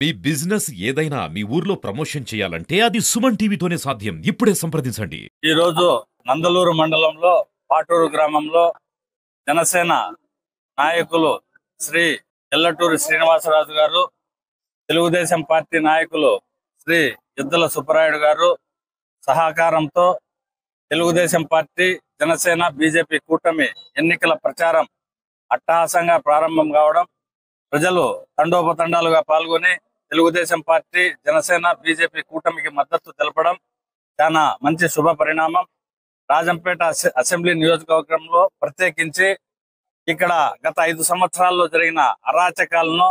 మీ business ఏదైనా మీ ఊర్లో promotion చేయాలంటే అది సుమన్ టీవీతోనే సాధ్యం. ఇప్పుడే సంప్రదించండి. ఈ రోజు నందలూరు మండలంలో పాటూరు గ్రామంలో జనసేన నాయకులు శ్రీ ఎల్లటూరి శ్రీనివాసరాజు గారు, తెలుగుదేశం పార్టీ నాయకులు శ్రీ యుద్ధల సుబ్బరాయుడు గారు సహకారంతో తెలుగుదేశం పార్టీ, జనసేన, బీజేపీ కూటమి ఎన్నికల ప్రచారం అట్టహాసంగా ప్రారంభం కావడం, ప్రజలు తండోపతండాలుగా పాల్గొని తెలుగుదేశం పార్టీ, జనసేన, బీజేపీ కూటమికి మద్దతు తెలపడం చాలా మంచి శుభ పరిణామం. రాజంపేట అసెంబ్లీ నియోజకవర్గంలో ప్రత్యేకించి ఇక్కడ గత 5 సంవత్సరాల్లో జరిగిన అరాచకాలను,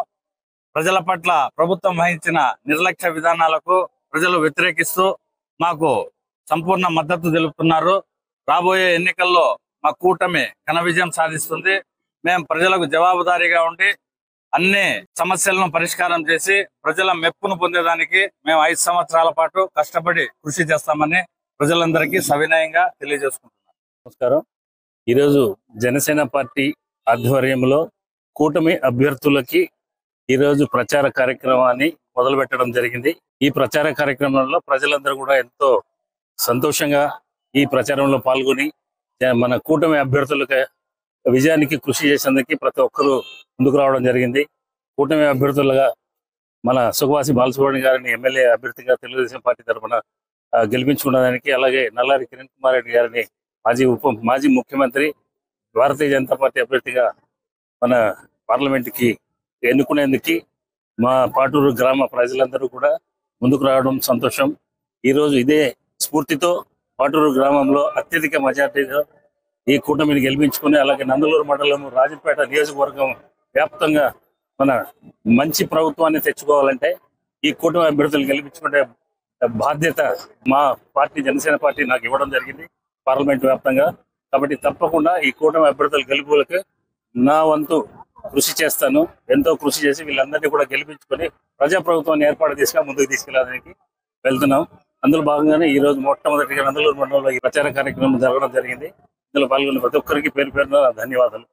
ప్రజల పట్ల ప్రభుత్వం వహించిన నిర్లక్ష్య విధానాలకు ప్రజలు వ్యతిరేకిస్తూ మాకు సంపూర్ణ మద్దతు తెలుపుతున్నారు. రాబోయే ఎన్నికల్లో మా కూటమి ఘన విజయం సాధిస్తుంది. మేము ప్రజలకు జవాబుదారీగా ఉండి అన్ని సమస్యలను పరిష్కారం చేసి ప్రజల మెప్పును పొందేదానికి మేము 5 సంవత్సరాల పాటు కష్టపడి కృషి చేస్తామని ప్రజలందరికీ సవినయంగా తెలియజేసుకుంటున్నాం. నమస్కారం. ఈరోజు జనసేన పార్టీ ఆధ్వర్యంలో కూటమి అభ్యర్థులకి ఈరోజు ప్రచార కార్యక్రమాన్ని మొదలుపెట్టడం జరిగింది. ఈ ప్రచార కార్యక్రమంలో ప్రజలందరూ కూడా ఎంతో సంతోషంగా ఈ ప్రచారంలో పాల్గొని మన కూటమి అభ్యర్థులకు విజయానికి కృషి చేసేందుకు ప్రతి ఒక్కరూ ముందుకు రావడం జరిగింది. కూటమి అభ్యర్థులుగా మన సుఖవాసి బాలసుబ్రహ్మణ్యం గారిని ఎమ్మెల్యే అభ్యర్థిగా తెలుగుదేశం పార్టీ తరఫున గెలిపించుకున్నదానికి, అలాగే నల్లారి కిరణ్ కుమార్ రెడ్డి గారిని మాజీ ముఖ్యమంత్రి, భారతీయ జనతా పార్టీ అభ్యర్థిగా మన పార్లమెంట్కి ఎన్నుకునేందుకు మా పాటూరు గ్రామ ప్రజలందరూ కూడా ముందుకు రావడం సంతోషం. ఈరోజు ఇదే స్ఫూర్తితో పాటూరు గ్రామంలో అత్యధిక మెజార్టీతో ఈ కూటమిని గెలిపించుకుని, అలాగే నందలూరు మండలం, రాజంపేట నియోజకవర్గం వ్యాప్తంగా మన మంచి ప్రభుత్వాన్ని తెచ్చుకోవాలంటే ఈ కూటమి అభ్యర్థులు గెలిపించుకునే బాధ్యత మా పార్టీ, జనసేన పార్టీ నాకు ఇవ్వడం జరిగింది పార్లమెంట్ వ్యాప్తంగా. కాబట్టి తప్పకుండా ఈ కూటమి అభ్యర్థుల గెలుపులకు నా వంతు కృషి చేస్తాను. ఎంతో కృషి చేసి వీళ్ళందరినీ కూడా గెలిపించుకొని ప్రజాప్రభుత్వాన్ని ఏర్పాటు చేసుకుని ముందుకు తీసుకెళ్ళడానికి వెళ్తున్నాం. అందులో భాగంగానే ఈ రోజు మొట్టమొదటిగా నందలూరు మండలంలో ఈ ప్రచార కార్యక్రమం జరగడం జరిగింది. ఇందులో పాల్గొన్న ప్రతి ఒక్కరికి పేరు పేరున ధన్యవాదాలు.